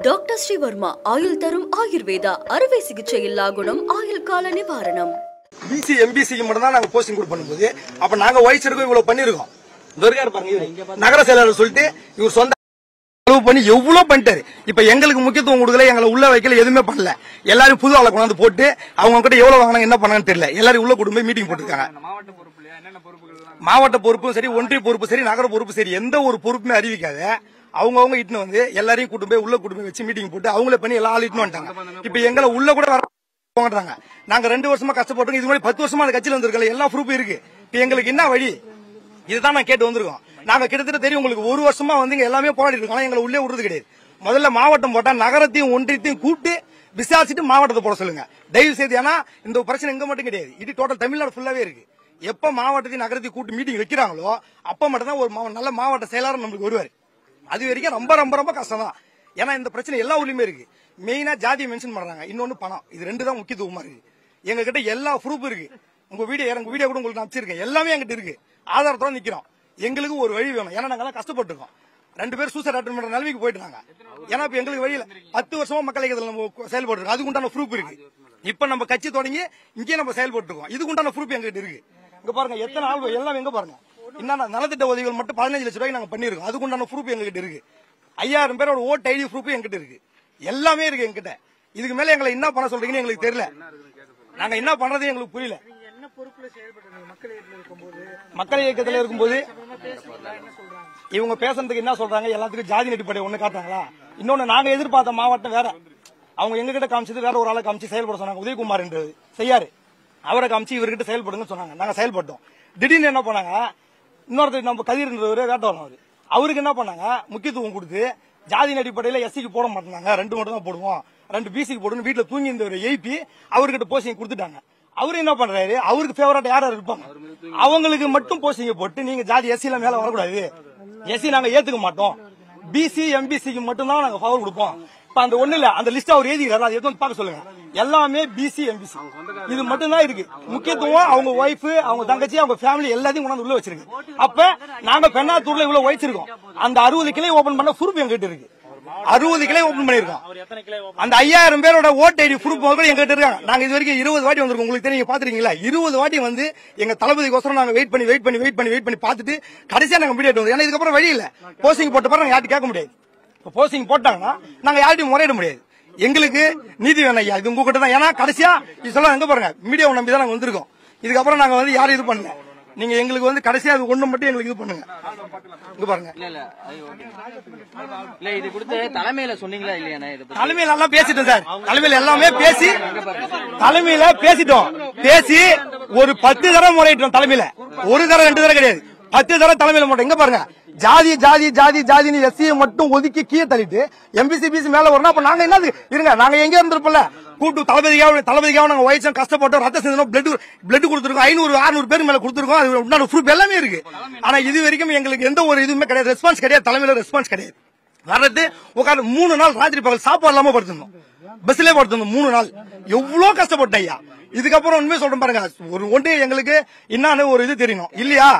Doctor Sreevarma ஆயுள் தரும் ஆயுர்வேதா அறுவை சிகிச்சை இல்லா குணம் ஆயுள் கால நிவாரணம். பிசி எம்பிசிக்கு மட்டும் தான் நாங்க போஸ்டிங் கூட பண்ணும்போது அப்ப நாங்க வயசுக்கும் இவ்வளவு பண்ணிருக்கோம். நகர செயலாளர் சொல்லிட்டு இவர் சொந்த பண்ணி எவ்வளவு பண்ணிட்டாரு. இப்ப எங்களுக்கு முக்கியத்துவம் கொடுக்கல, எங்களை உள்ள வைக்கல, எதுவுமே பண்ணல. எல்லாரும் புது ஆளை கொண்டாந்து போட்டு அவங்க கிட்ட எவ்வளவு வாங்கினா என்ன பண்ணான்னு தெரியல. எல்லாரும் உள்ள கூட்டு போய் மீட்டிங் போட்டுருக்காங்க. மாவட்ட பொறுப்பும் சரி, ஒன்றிய பொறுப்பு சரி, நகர பொறுப்பு சரி, எந்த ஒரு பொறுப்புமே அறிவிக்காத அவங்க இட்டுன்னு வந்து எல்லாரையும் கூட்டு போய் உள்ள கூட்டு போய் வச்சு மீட்டிங் போட்டு அவங்களே பண்ணி எல்லா ஆள் இட்டுன்னு வந்துட்டாங்க. இப்ப எங்களை உள்ள கூட வர நாங்க 2 வருஷமா கஷ்டப்பட்டோம். இது மாதிரி 10 வருஷமா அந்த கட்சியில வந்திருக்கல, எல்லா ப்ரூஃப் இருக்கு. இப்ப எங்களுக்கு என்ன வழி, இதுதான் நான் கேட்டு வந்திருக்கோம். நாங்க கிட்டத்தட்ட தெரியும் உங்களுக்கு 1 வருஷமா வந்து எல்லாமே போராடி இருக்கோம். எங்களை உள்ளே விடுறது கிடையாது. முதல்ல மாவட்டம் போட்டா நகரத்தையும் ஒன்றியத்தையும் கூப்பிட்டு விசாரிச்சுட்டு மாவட்டத்தை போட சொல்லுங்க தயவு செய்து. ஏன்னா இந்த பிரச்சனை எங்க மட்டும் கிடையாது, இது டோட்டல் தமிழ்நாடு ஃபுல்லாவே இருக்கு. எப்ப மாவட்டத்தையும் நகரத்தையும் கூட்டு மீட்டிங் வைக்கிறாங்களோ அப்ப மட்டும் தான் ஒரு நல்ல மாவட்ட செயலாளர் நம்மளுக்கு வருவாரு. அது வரைக்கும் ரொம்ப ரொம்ப ரொம்ப கஷ்டம் தான். ஏன்னா இந்த பிரச்சனை எல்லா ஊர்லயுமே இருக்கு. மெயினா ஜாதியை மென்ஷன் பண்றாங்க, இன்னொன்னு பணம். இது 2 தான் முக்கியத்துவமா இருக்கு. எங்க கிட்ட எல்லா ப்ரூஃப் இருக்கு. உங்க வீடியோ கூட உங்களுக்கு அமைச்சிருக்கேன். எல்லாமே எங்கிட்ட இருக்கு. ஆதாரத்தோட நிக்கிறோம். எங்களுக்கு ஒரு வழி வேணும். ஏன்னா நாங்க கஷ்டப்பட்டுருக்கோம். 2 பேர் சூசைட் அட்டன் பண்ற நிலைமைக்கு போயிட்டாங்க. ஏன்னா இப்ப எங்களுக்கு வழியில 10 வருஷமா மக்கள் இயக்கத்தில் நம்ம செயல்பட்டு அதுக்கு உண்டான ப்ரூஃப் இருக்கு. இப்ப நம்ம கட்சி தொடங்கி இங்கே நம்ம செயல்பட்டு இருக்கோம். இதுக்கு உண்டான ப்ரூஃப் எங்கிட்ட இருக்கு. இங்க பாருங்க எத்தனை ஆள் எல்லாம் எங்க பாருங்க. என்னன்னா நலத்திட்ட உதவிகள் மட்டும் 15 லட்சம் ரூபாய்க்கு நாங்க பண்ணிருக்கோம். அதுக்கு உண்டான ப்ரூஃப் எங்ககிட்ட இருக்கு. 5000 பேரோட ஓட் ஐடி ப்ரூஃப் எங்கிட்ட இருக்கு. எல்லாமே இருக்கு எங்கிட்ட. இதுக்கு மேல எங்களை என்ன பண்ண சொல்றீங்கன்னு எங்களுக்கு தெரியல. நாங்க என்ன பண்றது எங்களுக்கு புரியல. மக்கள் இயக்கத்தில் இருக்கும்போது இவங்க பேசுறதுக்கு என்ன சொல்றாங்க, எல்லாத்துக்கும் ஜாதி அடிப்படை ஒண்ணு காட்டுறாங்களா? இன்னொன்னு நாங்க எதிர்பார்த்த மாவட்டம் வேற. அவங்க எங்க கிட்ட காமிச்சது வேற ஒரு ஆளை காமிச்சு செயல்பட சொன்னாங்க. உதயகுமார் என்று செய்யாரு, அவரை காமிச்சு இவர்கிட்ட செயல்படுங்க சொன்னாங்க. நாங்க செயல்பட்டோம். திடீர்னு என்ன பண்ணாங்க, இன்னொருத்தர் நம்ம கதிர்ன்றவர் வேட்டவரம் அவருக்கு என்ன பண்ணாங்க, முக்கியத்துவம் கொடுத்து ஜாதியின் அடிப்படையில் எஸ்சிக்கு போட மாட்டாங்க, 2 மட்டும் தான் போடுவோம், 2 பிசிக்கு போடணும் வீட்டுல தூங்கி இருந்தவர் எழுப்பி அவர்கிட்ட போஸ்டிங் கொடுத்துட்டாங்க. அவரு என்ன பண்றாரு, அவருக்கு ஃபேவரட் யார் இருப்பாங்க அவங்களுக்கு மட்டும் போஸ்டிங் போட்டு நீங்க ஜாதி எஸ்சி எல்லாம் மேல வரக்கூடாது, எஸ்சி நாங்க ஏத்துக்க மாட்டோம், பிசி எம்பிசிக்கு மட்டும் தான் நாங்க பவர் கொடுப்போம். இப்ப அந்த ஒண்ணு இல்ல, அந்த லிஸ்ட் அவர் எழுதிக்கிறாரு, அதை எடுத்து பார்க்க சொல்லுங்க. எல்லாமே பிசி எம்பிசி இது மட்டும் தான் இருக்கு. முக்கியத்துவம் அவங்க ஒய்ஃப், அவங்க தங்கச்சி, அவங்க ஃபேமிலி எல்லாத்தையும் கொண்டாந்து உள்ள வச்சிருக்கு. அப்ப நாங்க பெண்ணாத்தூர்ல இவ்வளவு வச்சிருக்கோம். அந்த 60 கிளை ஓபன் பண்ண ப்ரூஃப் எங்கிட்ட இருக்கு. 60 கிளை ஓபன் பண்ணிருக்கோம். அந்த 5000 பேரோட ஓட் ஐடி ப்ரூஃப் எங்கிட்ட இருக்காங்க. நாங்க இது வரைக்கும் 20 வாட்டி வந்திருக்கோம். உங்களுக்கு தெரியும், பாத்துருக்கீங்களா? 20 வாட்டி வந்து எங்க தளபதிக்கோசரம் நாங்க வெயிட் பண்ணி பார்த்துட்டு கடைசியா நாங்க மீடியேட் வந்து, ஏன்னா இதுக்கப்புறம் வழி இல்ல. போஸ்டிங் போட்ட பிறகு யார்ட்டும் கேட்க முடியாது. போஸ்டிங் போட்டாங்கன்னா நாங்க யார்ட்டையும் முறையிட முடியாது. எங்களுக்கு நீதி வேணும் ஐயா, இது உங்ககிட்ட தான். ஏன்னா கடைசியா இது சொல்ல எங்க பாருங்க, மீடியாவை நம்பி தான் நாங்க வந்திருக்கோம். இதுக்கப்புறம் நாங்க வந்து யாரும் இது பண்ணல. நீங்க எங்களுக்கு வந்து கடைசியா அது ஒண்ணு மட்டும் எங்களுக்கு இது பண்ணுங்க. இங்க பாருங்க, இது கொடுத்து தலைமையில சொன்னீங்களா இல்லையா? தலைமையில எல்லாம் பேசிட்டோம் சார். தலைமையில எல்லாமே பேசி தலைமையில பேசிட்டோம். பேசி ஒரு 10 தடவை முறையிட்டோம். தலைமையில 1 தடவை 2 தடவை கிடையாது, 10 தடவை தலைமையில மட்டும். எங்க பாருங்க, ஜாதி ஜாதி ஜாதி ஜாதின்னு எஸ்சியை மட்டும் ஒதுக்கி கீழே தள்ளிட்டு எம்பிசி பிசி மேல வரணும். அப்ப நாங்க என்னது இருங்க, நாங்க எங்க இருந்திருப்போம்ல, கூட்டு தளபதிக்காக நாங்க வயசு கஷ்டப்பட்டோம், ரத்த சிந்தனம், பிளட் கொடுத்துருக்கோம், 500 600 பேருக்கு மேல கொடுத்துருக்கோம். அது உண்டான ப்ரூஃப் எல்லாமே இருக்கு. ஆனா இது வரைக்கும் எங்களுக்கு எந்த ஒரு இதுவுமே கிடையாது, ரெஸ்பான்ஸ் கிடையாது. தலைமையில ரெஸ்பான்ஸ் கிடையாது. வர்றது உட்காந்து 3 நாள் ராத்திரி பகல் சாப்பாடு இல்லாம படுத்திருந்தோம், பஸ்லயே படுத்திருந்தோம் 3 நாள். எவ்வளவு கஷ்டப்பட்டேன் ஐயா. இதுக்கப்புறம் உண்மையை சொல்றேன் பாருங்க, ஒரு ஒன்று எங்களுக்கு என்னன்னு ஒரு இது தெரியணும் இல்லையா?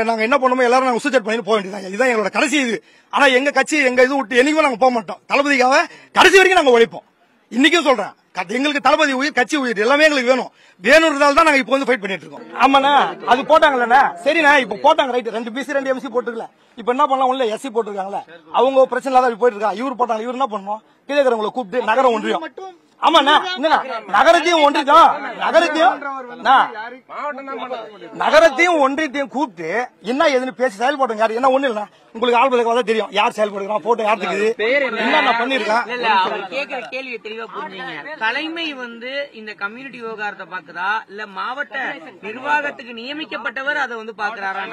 நாங்க என்ன பண்ணுமோ எல்லாரும் நாங்க சூசைட் பண்ணி போக வேண்டியது. இதுதான் எங்களோட கடைசி இது. ஆனா எங்க கட்சி எங்க இது விட்டு என்னைக்குமே நாங்க போக மாட்டோம். தளபதிக்காக கடைசி வரைக்கும் நாங்க உழைப்போம். இன்னைக்கும் சொல்றேன், எங்களுக்கு தளபதி உயிர், கட்சி உயிர் எல்லாமே எங்களுக்கு வேணும்ன்றதால தான் நாங்க இப்போ வந்து ஃபைட் பண்ணிட்டு இருக்கோம். ஆமாண்ணா, அது போட்டாங்கல்ல, சரிண்ணா, இப்ப போட்டாங்க ரைட், 2 பிசி 2 எம்சி போட்டுருக்கல. இப்ப என்ன பண்ணலாம், உள்ள எஸ்சி போட்டுருக்காங்களே, அவங்க பிரச்சனை இல்லாத போயிட்டு இருக்கா. இவர் போட்டாங்க, இவர் என்ன பண்ணணும், கீழே இருக்கிறவங்களை கூப்பிட்டு நகரம் ஒன்றியம், ஆமாண்ணா, நகரத்தையும் ஒன்றியம், நகரத்தையும் ஒன்றியத்தையும் கூப்பிட்டு என்ன எதுன்னு பேசி செயல்படுங்க. யாரு என்ன ஒண்ணு இல்ல, உங்களுக்கு ஆள்படுக்க தெரியும் யார் செயல்படுறான், போட்டோ யாருக்கு என்ன பண்ணிருக்கான். கேட்கிற கேள்வி தெளிவா புரிஞ்சுங்க. தலைமை வந்து இந்த கம்யூனிட்டி விவகாரத்தை பாக்குதா, இல்ல மாவட்ட நிர்வாகத்துக்கு நியமிக்கப்பட்டவர் அதை வந்து பாக்குறாரா?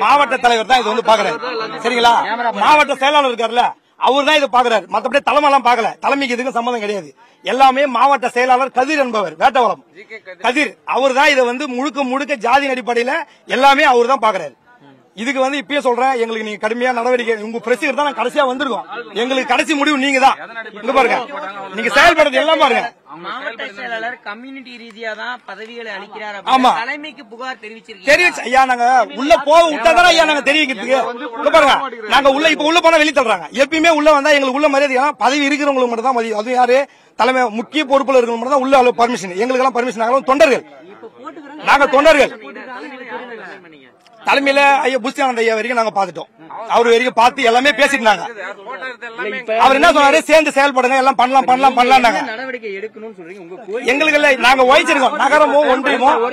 மாவட்ட தலைவர் தான் இது வந்து பாக்குறாரு. சரிங்களா? மாவட்ட செயலாளர் இருக்காருல்ல, அவர் தான் இதை பாக்குறாரு. மற்றபடி தலைமை எல்லாம் பாக்கல. தலைமைக்கு இதுக்கு சம்பந்தம் கிடையாது. எல்லாமே மாவட்ட செயலாளர் கதிர் என்பவர், வேட்டவரம் கதிர், அவர் தான் இதை வந்து முழுக்க ஜாதியின் அடிப்படையில எல்லாமே அவர் தான் பாக்குறாரு. இதுக்கு வந்து இப்பயே சொல்றேன், எங்களுக்கு நீங்க கடுமையா நடவடிக்கை, உங்க பிரசிடர் தான் கடைசியா வந்திருக்கோம், எங்களுக்கு கடைசி முடிவு நீங்க தான். இங்க பாருங்க, நீங்க செயல்படுறது எல்லாம் பாருங்க. மாவட்ட செயலாளர் கம்யூனிட்டி ரீதியா தான் பதவிகளை அளிக்கிறார். ஆமா, தலைமைக்கு புகார் தெரிவிச்சிருக்கீங்க. தெரிவிச்சு ஐயா, நாங்க உள்ள போக விட்டாதான் ஐயா நாங்க தெரிவிக்கிறதுக்கு. இங்க பாருங்க, நாங்க உள்ள இப்ப உள்ள போனா வெளியே தள்ளுறாங்க. எப்பயுமே உள்ள வந்தா எங்களுக்கு உள்ள மரியாதை, பதவி இருக்கிறவங்களுக்கு மட்டும் தான் மதியம். அதுவும் யாரு தலைமை முக்கிய பொறுப்புல இருக்கிறவங்க மட்டும் தான் உள்ள பர்மிஷன். எங்களுக்கு எல்லாம் பர்மிஷன். நாங்களும் தொண்டர்கள், நாங்க தொண்டர்கள். தலைமையில ஐயா புஷ்டியானந்த ஐயா வரைக்கும் நாங்க பாத்துட்டோம். அவரு வரைக்கும் பார்த்து எல்லாமே பேசிட்டாங்க. அவர் என்ன சொன்னாரு, சேர்ந்து செயல்படுங்க, எல்லாம் பண்ணலாம் பண்ணலாம் பண்ணலாம். நடவடிக்கை எடுக்கணும்னு சொல்றீங்க. எங்களுக்கு இல்ல, நாங்க வகிச்சிருக்கோம். நகரமும் ஒன்றியமும்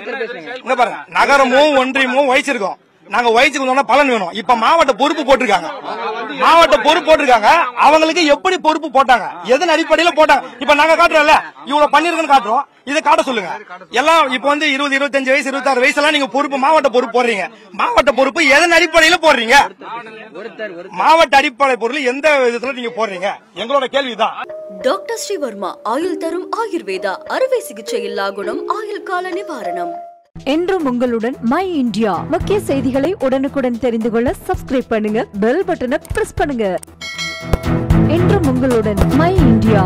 இங்க பாருங்க, நகரமும் ஒன்றியமும் வகிச்சிருக்கோம். நாங்க வகிச்சுக்கணும், பலன் வேணும். இப்ப மாவட்ட பொறுப்பு போட்டிருக்காங்க, மாவட்ட பொறுப்பு போட்டிருக்காங்க. அவங்களுக்கு எப்படி பொறுப்பு போட்டாங்க, எதன் அடிப்படையில போட்டாங்க? இப்ப நாங்க காட்டுறோம்ல, இவ்வளவு பண்ணிருக்குன்னு காட்டுறோம், இதை காட்ட சொல்லுங்க. எல்லாம் இப்ப வந்து 20, 25 வயசு, 26 வயசு எல்லாம் நீங்க பொறுப்பு, மாவட்ட பொறுப்பு போடுறீங்க. மாவட்ட பொறுப்பு எதன் அடிப்படையில போடுறீங்க? மாவட்ட அடிப்படை பொருள் எந்த விதத்துல நீங்க போடுறீங்க? எங்களோட கேள்விதான். டாக்டர் ஸ்ரீவர்மா ஆயுள் தரும் ஆயுர்வேதா அறுவை சிகிச்சை இல்லா குணம், ஆயுள் கால நிவாரணம். என்றும் உங்களுடன் மை இந்தியா. முக்கிய செய்திகளை உடனுக்குடன் தெரிந்து கொள்ள சப்ஸ்கிரைப் பண்ணுங்க, பெல் பட்டனை பிரஸ் பண்ணுங்க. என்றும் உங்களுடன் மை இந்தியா.